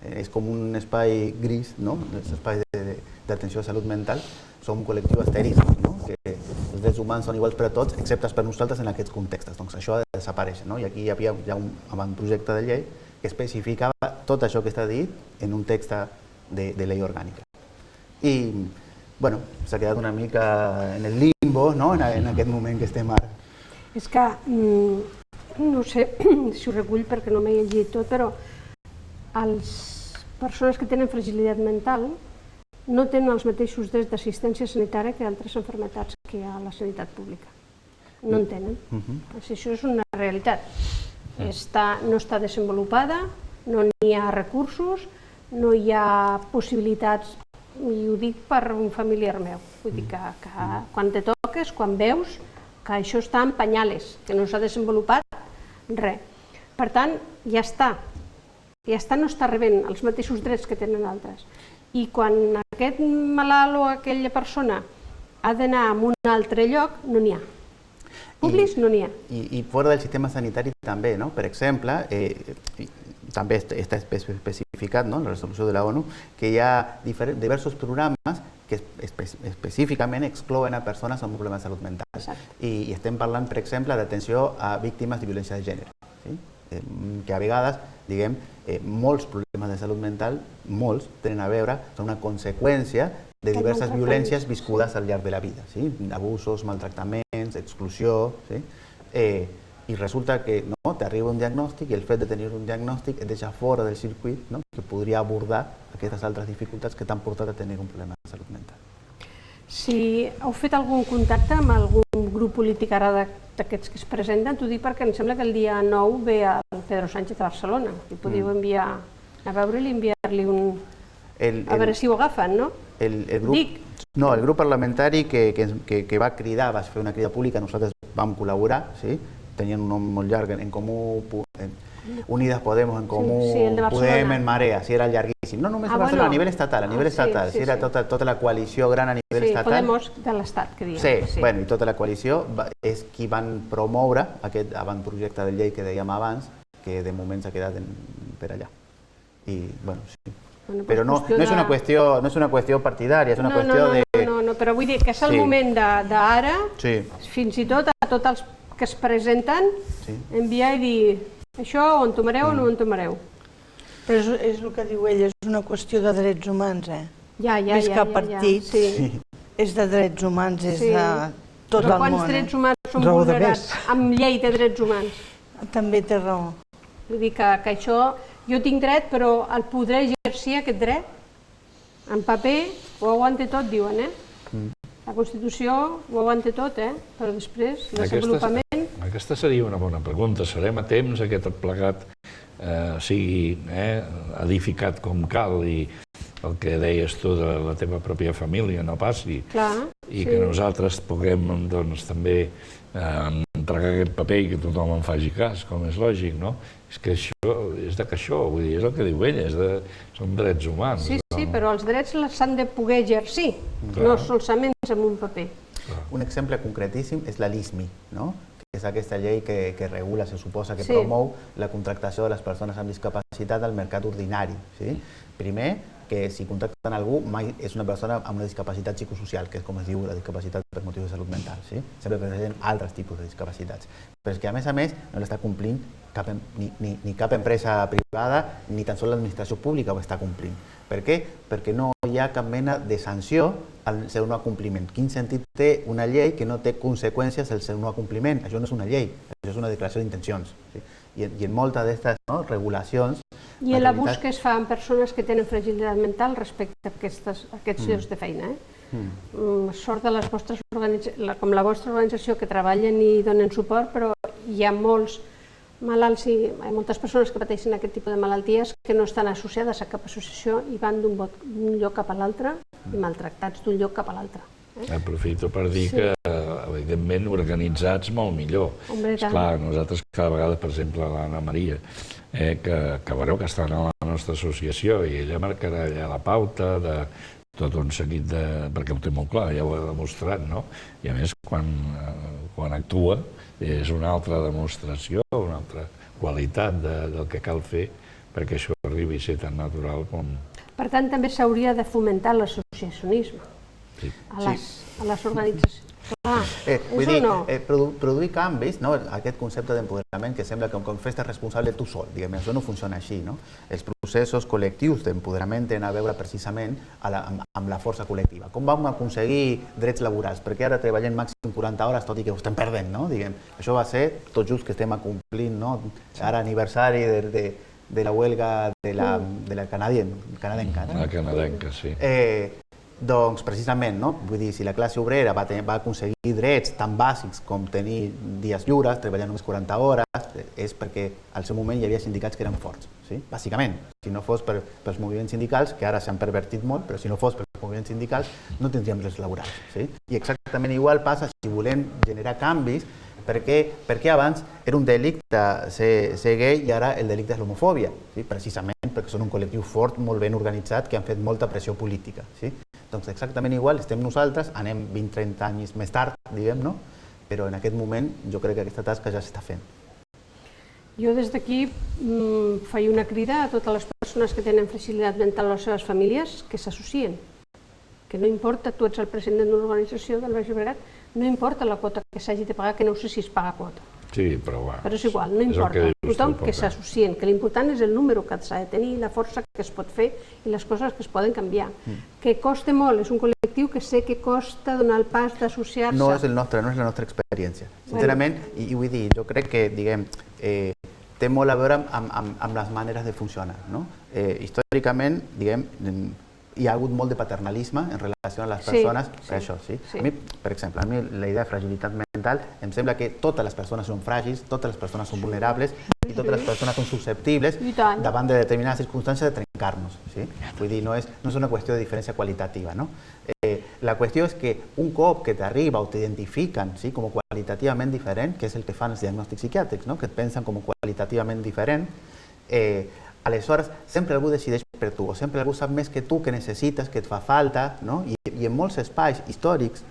S8: És com un espai gris, els espais d'atenció a salut mental són un col·lectiu asterístic, que els drets humans són iguals per a tots, excepte per nosaltres en aquests contextos. Doncs això ha de desaparèixer. I aquí hi havia ja un avantprojecte de llei que especificava tot això que està dit en un text de llei orgànica. I s'ha quedat una mica en el limbo en aquest moment que estem ara.
S1: És que, no sé si ho recull perquè no m'he llegit tot, però les persones que tenen fragilitat mental no tenen els mateixos drets d'assistència sanitària que altres malalties que hi ha a la sanitat pública. No en tenen. Això és una realitat. No està desenvolupada, no hi ha recursos, no hi ha possibilitats, i ho dic per un familiar meu. Vull dir que quan te toques, quan veus que això està en pañales, que no s'ha desenvolupat res. Per tant, ja està no està rebent els mateixos drets que tenen altres. I quan aquest malalt o aquella persona ha d'anar a un altre lloc, no n'hi ha. Públics no n'hi ha.
S8: I fora del sistema sanitari també, per exemple, també està especificat en la resolució de la ONU que hi ha diversos programes que específicament exclouen a persones amb un problema de salut mental. I estem parlant, per exemple, d'atenció a víctimes de violència de gènere, que a vegades, diguem, molts problemes de salut mental, molts, tenen a veure, són una conseqüència de diverses violències viscudes al llarg de la vida, abusos, maltractaments, exclusió, i resulta que t'arriba un diagnòstic i el fet de tenir un diagnòstic et deixa fora del circuit que podria abordar aquestes altres dificultats que t'han portat a tenir un problema de salut mental.
S1: Si heu fet algun contacte amb algun grup polític ara d'aquests que es presenten, t'ho dic perquè em sembla que el dia 9 ve el Pedro Sánchez a Barcelona i podíeu enviar a veure-li i enviar-li un... a veure si ho agafen, no?
S8: No, el grup parlamentari que va cridar, va fer una crida pública, nosaltres vam col·laborar, tenien un nom molt llarg, en Comú, Unidas Podemos, en Comú, Podem, en Marea, era llarguíssim. No només a Barcelona, a nivell estatal, era tota la coalició gran a nivell estatal.
S1: Sí, Podemos de l'Estat, que diem.
S8: Sí, i tota la coalició és qui van promoure aquest avantprojecte de llei que dèiem abans, que de moment s'ha quedat per allà. I, sí. Però no és una qüestió partidària, és una qüestió de...
S1: No, però vull dir que és el moment d'ara, fins i tot a tots els que es presenten, enviar i dir això o en tomareu o no en tomareu.
S7: Però és el que diu ell, és una qüestió de drets humans,
S1: Més
S7: que partits, és de drets humans, és de tot el món.
S1: Però quants drets humans són vulnerats amb llei de drets humans?
S7: També té raó.
S1: Vull dir que això, jo tinc dret, però el podré exercir aquest dret? En paper ho aguanta tot, diuen, La Constitució ho aguanta tot, però després, el desenvolupament...
S5: Aquesta seria una bona pregunta. Serem a temps que aquest plegat sigui edificat com cal i el que deies tu de la teva pròpia família no passi i que nosaltres puguem també entregar aquest paper i que tothom en faci cas, com és lògic, no? És que això, és el que diu ell, són drets humans.
S1: Sí, però els drets s'han de poder exercir, no solament amb un paper.
S8: Un exemple concretíssim és la LISMI, que és aquesta llei que regula, se suposa que promou la contractació de les persones amb discapacitat al mercat ordinari. Primer, que si contracten algú mai és una persona amb una discapacitat psicosocial, que és com es diu la discapacitat per motius de salut mental. Sempre presenten altres tipus de discapacitats. Però és que a més no l'està complint ni cap empresa privada ni tan sols l'administració pública ho està complint. Per què? Perquè no hi ha cap mena de sanció al seu no acompliment. Quin sentit té una llei que no té conseqüències al seu no acompliment? Això no és una llei, això és una declaració d'intencions. I en moltes d'aquestes regulacions...
S1: I l'abús que es fa amb persones que tenen fragilitat mental respecte a aquests llocs de feina. Sort de les vostres com la vostra organització que treballen i donen suport, però hi ha molts malalts i hi ha moltes persones que pateixen aquest tipus de malalties que no estan associades a cap associació i van d'un lloc cap a l'altre i maltractats d'un lloc cap a l'altre.
S5: Aprofito per dir que, evidentment, organitzats molt millor. Esclar, nosaltres cada vegada, per exemple, l'Anna Maria, que veureu que està a la nostra associació i ella marcarà allà la pauta de tot un seguit de... perquè ho té molt clar, ja ho ha demostrat, no? I a més, quan actua, és una altra demostració, una altra qualitat del que cal fer perquè això arribi a ser tan natural com...
S1: Per tant, també s'hauria de fomentar l'associacionisme a les organitzacions.
S8: Vull dir, produir canvis, aquest concepte d'empoderament que sembla que com fes-te responsable tu sol, diguem, això no funciona així, no? Els processos col·lectius d'empoderament tenen a veure precisament amb la força col·lectiva. Com vam aconseguir drets laborals? Perquè ara treballem màxim 40 hores, tot i que ho estem perdent, no? Diguem, això va ser tot just que estem acomplint, no? Ara aniversari de la huelga de la canadenca.
S5: La canadenca, sí.
S8: Doncs precisament, no? Vull dir, si la classe obrera va aconseguir drets tan bàsics com tenir dies lliures, treballar només 40 hores, és perquè al seu moment hi havia sindicats que eren forts, sí? Bàsicament. Si no fos pels moviments sindicals, que ara s'han pervertit molt, però si no fos pels moviments sindicals no tindríem drets laborals, sí? I exactament igual passa si volem generar canvis, perquè abans era un delicte ser gay i ara el delicte és l'homofòbia, sí? Precisament perquè són un col·lectiu fort, molt ben organitzat, que han fet molta pressió política, sí? Doncs exactament igual estem nosaltres, anem 20-30 anys més tard, diguem, no? Però en aquest moment jo crec que aquesta tasca ja s'està fent.
S1: Jo des d'aquí faig una crida a totes les persones que tenen fragilitat mental a les seves famílies que s'associen. Que no importa, tu ets el president d'una organització del Baix Llobregat, no importa la quota que s'hagi de pagar, que no sé si es paga quota.
S5: Sí, però
S1: és igual, no importa. Tothom que s'associen, que l'important és el número que s'ha de tenir, la força que es pot fer i les coses que es poden canviar. Que costa molt, és un col·lectiu que sé que costa donar el pas d'associar-se.
S8: No és la nostra experiència. Sincerament, i vull dir, jo crec que, diguem, té molt a veure amb les maneres de funcionar, no? Històricament, diguem, hi ha hagut molt de paternalisme en relació a les persones, això, sí. A mi, per exemple, a mi la idea de fragilitat mental em sembla que totes les persones són fràgils, totes les persones són vulnerables i totes les persones són susceptibles davant de determinades circumstàncies de trencar-nos, sí? Vull dir, no és una qüestió de diferència qualitativa, no? La qüestió és que un cop que t'arriba o t'identifiquen com qualitativament diferent, que és el que fan els diagnòstics psiquiàtrics, que et pensen com qualitativament diferent, aleshores sempre algú decideix per tu, o sempre algú sap més que tu que necessites, que et fa falta, no? I en molts espais històrics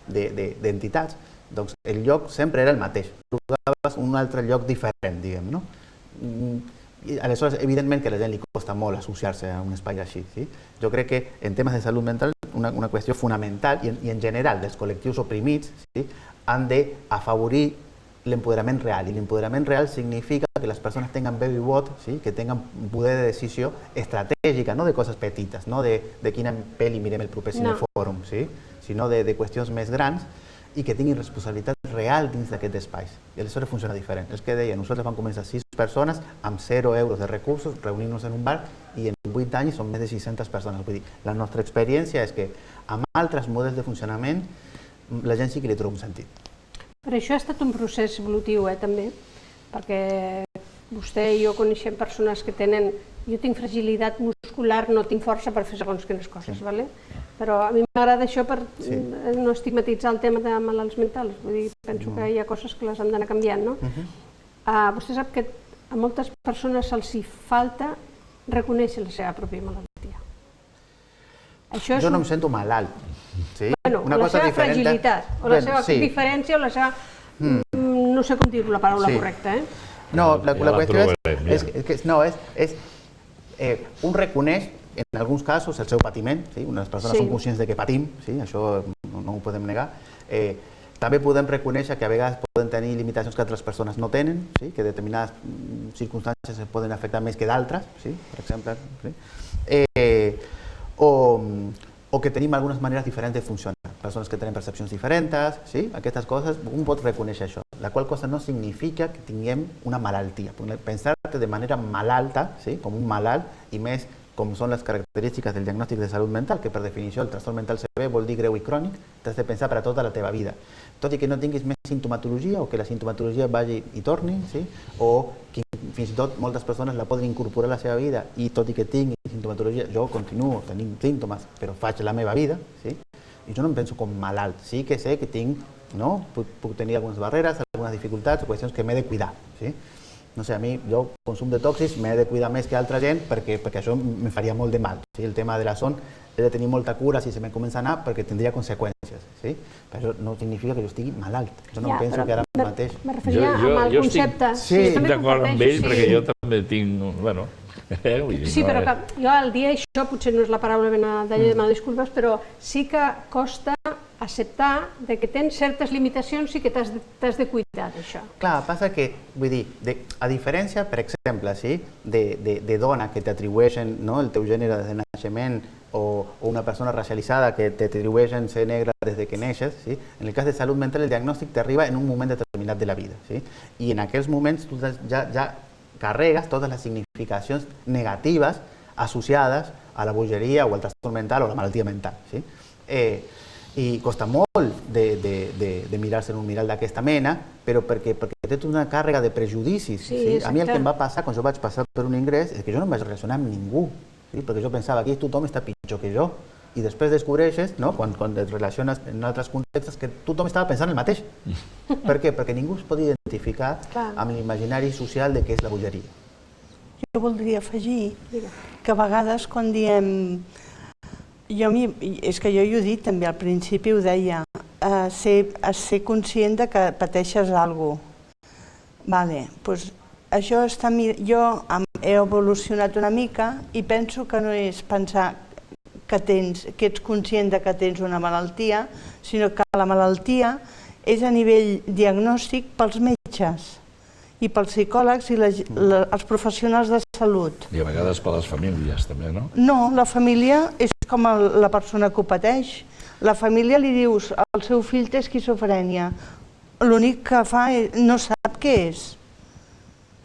S8: d'entitats, doncs el lloc sempre era el mateix, trobaves un altre lloc diferent, diguem, no? I aleshores, evidentment que a la gent li costa molt associar-se a un espai així, sí? Jo crec que en temes de salut mental una qüestió fonamental i en general dels col·lectius oprimits han d'afavorir l'empoderament real, i l'empoderament real significa que les persones tinguin veu i vot, que tinguin poder de decisió estratègica, no de coses petites, no de quina pel·li mirem el proper cinefòrum, sinó de qüestions més grans i que tinguin responsabilitat real dins d'aquests espais. I aleshores funciona diferent. És que deia, nosaltres vam començar 6 persones amb 0 euros de recursos, reunint-nos en un bar, i en 8 anys són més de 600 persones. Vull dir, la nostra experiència és que amb altres models de funcionament la gent sí que li troba un sentit.
S1: Per això ha estat un procés evolutiu, també, perquè vostè i jo coneixem persones que tenen... Jo tinc fragilitat muscular, no tinc força per fer segons quines coses, però a mi m'agrada això per no estigmatitzar el tema de malalts mentals. Vull dir, penso que hi ha coses que les han d'anar canviant, no? Vostè sap que a moltes persones se'ls falta reconèixer la seva pròpia malaltia.
S8: Jo no em sento malalt.
S1: Bueno, la seva fragilitat, o la seva diferència, o la seva... No sé com dir-ho, la paraula correcta,
S8: No, la qüestió és... Un reconeix, en alguns casos, el seu patiment. Unes persones són conscients de que patim, això no ho podem negar. També podem reconèixer que a vegades poden tenir limitacions que altres persones no tenen, que determinades circumstàncies es poden afectar més que d'altres, per exemple. O que tenim algunes maneres diferents de funcionar. Persones que tenen percepcions diferents, aquestes coses, un pot reconèixer això. La qual cosa no significa que tinguem una malaltia. Pensar-te de manera malalta, com un malalt, i més com són les característiques del diagnòstic de salut mental, que per definició el trastorn mental sever vol dir greu i crònic, t'has de pensar per a tota la teva vida. Tot i que no tinguis més sintomatologia o que la sintomatologia vagi i torni, sí? O que fins i tot moltes persones la poden incorporar a la seva vida i tot i que tingui sintomatologia, jo continuo tenint símptomes, però faig la meva vida, sí? I jo no em penso com malalt, sí que sé que tinc, no? Puc tenir algunes barreres, algunes dificultats, qüestions que m'he de cuidar, sí? No sé, a mi, jo, consum de tòxics, m'he de cuidar més que altra gent perquè això em faria molt de mal. Sí? El tema de la son, he de tenir molta cura si se me comença a anar perquè tindria conseqüències. Sí? Però això no significa que jo estigui malalt. Jo no penso que ara mateix...
S1: Me referia amb el concepte.
S5: Sí, estic d'acord amb ell perquè jo també tinc... Bueno,
S1: sí, però jo al dia això potser no és la paraula ben de demanar disculpes, però sí que costa acceptar que tens certes limitacions i que t'has de cuidar d'això.
S8: Clar, passa que, vull dir, a diferència, per exemple, de dona que t'atribueixen el teu gènere de naixement o una persona racialitzada que t'atribueixen ser negra des que neixes, en el cas de salut mental el diagnòstic t'arriba en un moment determinat de la vida. I en aquells moments tu ja carregues totes les significacions negatives associades a la bogeria o al trastorn mental o a la malaltia mental. I costa molt de mirar-se en un mirall d'aquesta mena, però perquè té tota una càrrega de prejudicis. A mi el que em va passar quan jo vaig passar per un ingrés és que jo no em vaig relacionar amb ningú, perquè jo pensava que tothom està pitjor que jo, i després descobreixes, quan et relaciones en altres contextos, que tothom estava pensant el mateix. Per què? Perquè ningú es pot identificar amb l'imaginari social de què és la bogeria.
S7: Jo voldria afegir que a vegades quan diem... És que jo ho he dit també, al principi ho deia, ser conscient que pateixes alguna cosa. Jo he evolucionat una mica i penso que no és pensar que ets conscient que tens una malaltia, sinó que la malaltia és a nivell diagnòstic pels metges i pels psicòlegs i els professionals de salut.
S5: I a vegades per les famílies també, no?
S7: No, la família és com la persona que ho pateix. La família li dius, el seu fill té esquizofrènia. L'únic que fa no sap què és.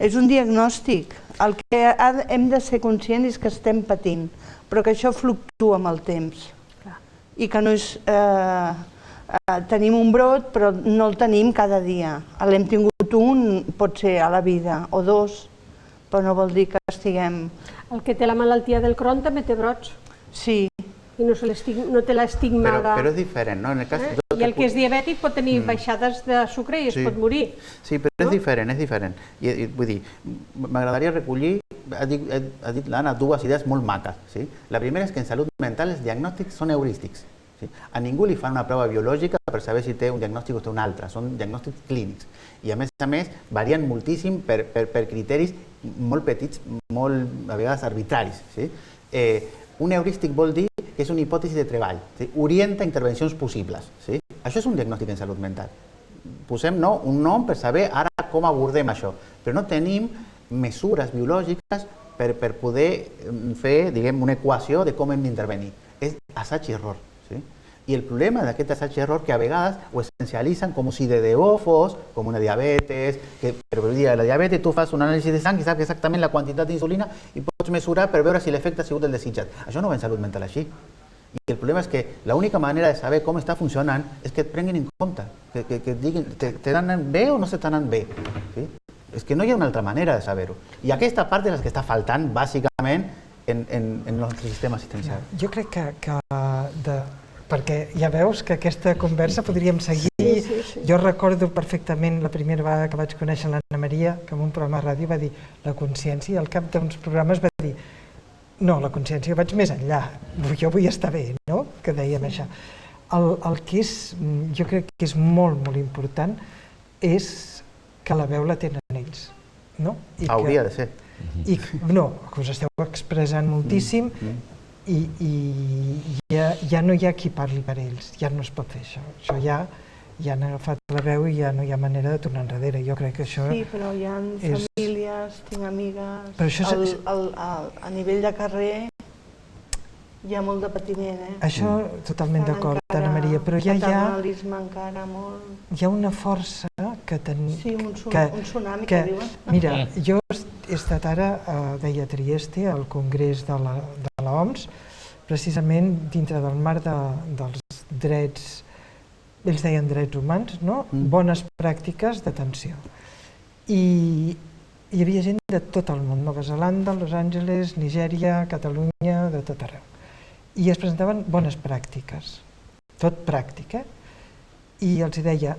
S7: És un diagnòstic. El que hem de ser conscients és que estem patint, però que això fluctua amb el temps. I que no és... Tenim un brot, però no el tenim cada dia. L'hem tingut un, pot ser a la vida, o dos, però no vol dir que estiguem...
S1: El que té la malaltia del Crohn també té brots.
S7: Sí.
S1: I no té l'estigma...
S8: Però és diferent, no?
S1: I el que és diabètic pot tenir baixades de sucre i es pot morir.
S8: Sí, però és diferent, és diferent. Vull dir, m'agradaria recollir, ha dit l'Anna, dues idees molt maques. La primera és que en salut mental els diagnòstics són heurístics. A ningú li fan una prova biològica per saber si té un diagnòstic o té un altre, són diagnòstics clínics. I a més, varien moltíssim per criteris molt petits, molt a vegades arbitraris. Un heurístic vol dir que és una hipòtesi de treball, orienta intervencions possibles. Això és un diagnòstic en salut mental. Posem un nom per saber ara com abordem això, però no tenim mesures biològiques per poder fer una equació de com hem d'intervenir. És assaig i error. I el problema d'aquest assaig i error que a vegades ho essencialitzen com si de debò fos com una diabetes, però per dir, la diabetes tu fas un anàlisi de sang i saps exactament la quantitat d'insulina i pots mesurar per veure si l'efecte ha sigut el desitjat. Això no va en salut mental així. I el problema és que l'única manera de saber com està funcionant és que et prenguin en compte, que et diguin, t'està anant bé o no s'està anant bé. És que no hi ha una altra manera de saber-ho. I aquesta part és la que està faltant, bàsicament, en el nostre sistema assistencial.
S6: Jo crec que perquè ja veus que aquesta conversa podríem seguir. Jo recordo perfectament la primera vegada que vaig conèixer l'Anna Maria, que en un programa de ràdio va dir la consciència, i al cap d'uns programes va dir no, la consciència vaig més enllà, jo vull estar bé, no? Que dèiem això. El que jo crec que és molt, molt important és que la veu la tenen ells, no?
S8: Hauria de ser.
S6: No, que us esteu expressant moltíssim i ja no hi ha qui parli per ells, ja no es pot fer això. Això ja han agafat la veu i ja no hi ha manera de tornar enrere. Jo crec que això...
S7: Sí, però hi ha famílies, tinc amigues, a nivell de carrer hi ha molt de patiment.
S6: Això totalment d'acord, Anna Maria, però ja hi ha una força que tenim...
S7: Sí, un tsunami que diuen.
S6: Mira, jo he estat ara, deia Trieste, al Congrés de l'OMS, precisament dintre del marc dels drets, ells deien drets humans, bones pràctiques d'atenció. I hi havia gent de tot el món, Nova Zelanda, Los Angeles, Nigèria, Catalunya, de tot arreu. I es presentaven bones pràctiques, tot pràctic, I els deia,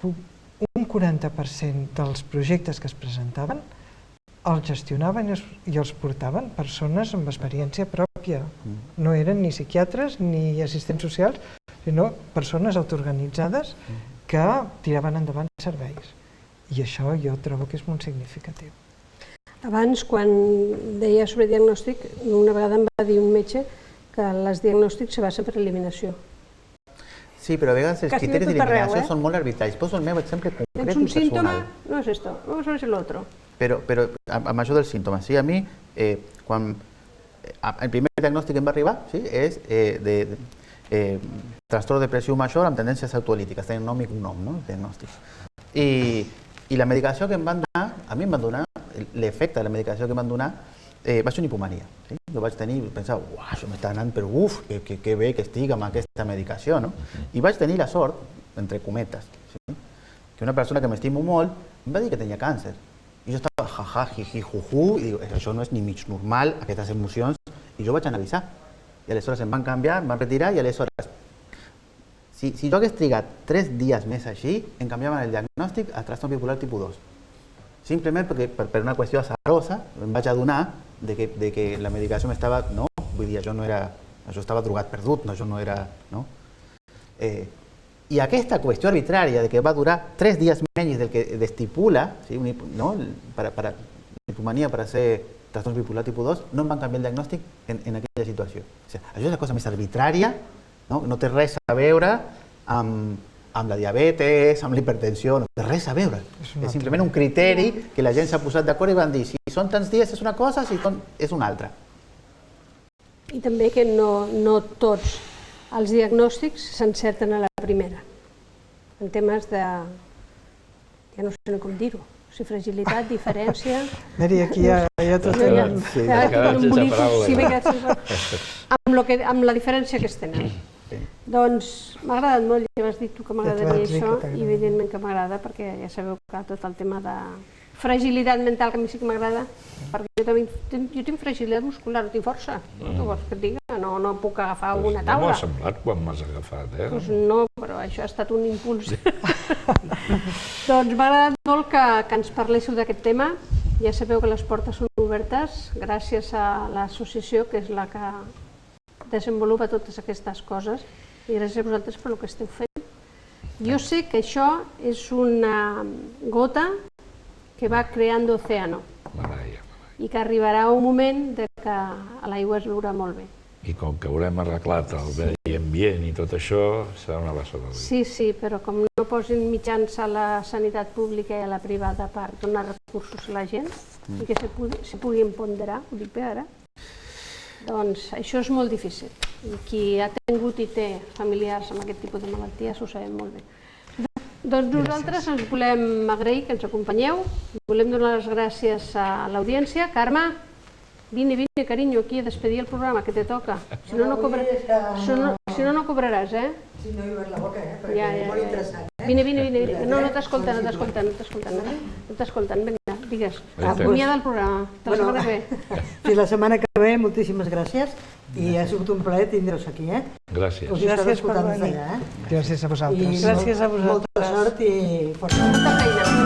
S6: un 40% dels projectes que es presentaven els gestionaven i els portaven persones amb experiència pròpia. No eren ni psiquiatres ni assistents socials, sinó persones autoorganitzades que tiraven endavant serveis. I això jo trobo que és molt significatiu.
S1: Abans, quan deia sobre diagnòstic, una vegada em va dir un metge que els diagnòstics se basen per eliminació.
S8: Sí, però a vegades els criteris d'eliminació són molt arbitraris. Poso el meu exemple concret i personal.
S1: Tens un símptoma? No és esto, vamos a ver si lo otro.
S8: Però amb això dels símptomes, sí, a mi, quan el primer diagnòstic que em va arribar és de trastorn depressiu major amb tendències autolítiques, tenen nom i cognom, no?, els diagnòstics. I la medicació que em van donar, a mi em van donar, l'efecte de la medicació que em van donar, va ser una hipomania. Jo vaig tenir, pensava, uau, això m'està anant, però uf, que bé que estic amb aquesta medicació, no? I vaig tenir la sort, entre cometes, que una persona que m'estimo molt em va dir que tenia càncer. I jo estava jaja, jiji, juju, i dic, això no és ni mig normal, aquestes emocions, i jo vaig analitzar. I aleshores em van canviar, em van retirar, i aleshores, si jo hagués trigat 3 dies més així, em canviaven el diagnòstic a trastorn bipolar tipus 2. Simplement perquè per una qüestió azarosa em vaig adonar de que la medicació m'estava... No, vull dir, això estava drogat perdut, no, això no era... No? I aquesta qüestió arbitrària de que va durar 3 dies menys del que estipula, ¿sí? ¿No? Para hipomania per ser trastorn bipolar tipus 2, no em van canviar el diagnòstic en aquella situació. O sigui, això és la cosa més arbitrària, no té res a veure amb la diabetes, amb la hipertensió, no té res a veure. És simplement un criteri que la gent s'ha posat d'acord i van dir si són tants dies és una cosa, si és una altra.
S1: I també que no tots els diagnòstics s'encerten a la primera, en temes de... ja no sé com dir-ho, si fragilitat, diferència...
S6: Miri, aquí ja tot tenen...
S1: Amb la diferència que es tenen. Doncs m'ha agradat molt, ja m'has dit tu que m'agradaria això, i evidentment que m'agrada, perquè ja sabeu que tot el tema de fragilitat mental, que a mi sí que m'agrada, perquè jo tinc fragilitat muscular, no tinc força, no vols que et digui, no puc agafar una taula.
S5: No m'ha semblat quan m'has agafat,
S1: Doncs no, però això ha estat un impuls. Doncs m'ha agradat molt que ens parléssiu d'aquest tema, ja sabeu que les portes són obertes, gràcies a l'associació, que és la que desenvolupa totes aquestes coses, i gràcies a vosaltres per el que esteu fent. Jo sé que això és una gota que va creant océano i que arribarà un moment que l'aigua es veurà molt bé.
S5: I com que haurem arreglat el medi ambient i tot això, serà una bassa de vi.
S1: Sí, però com no posin mitjans a la sanitat pública i a la privada per donar recursos a la gent i que se puguin ponderar, ho dic bé ara, doncs això és molt difícil. I qui ha tingut i té familiars amb aquest tipus de malalties ho sabem molt bé. Doncs nosaltres ens volem agrair que ens acompanyeu, volem donar les gràcies a l'audiència. Carme, vine, carinyo, aquí a despedir el programa, que te toca. Si no, no cobraràs,
S9: Si no, hi veig la boca, perquè és molt interessant.
S1: Vine. No t'escolten, vinga, digues. Acomiada el programa, te la setmana que ve.
S9: Fins la setmana que ve, moltíssimes gràcies, i ha sigut un plaer tindre-us aquí,
S5: Gràcies.
S6: Gràcies per venir. Gràcies a vosaltres.
S9: Molta sort i força.
S1: Molta feina.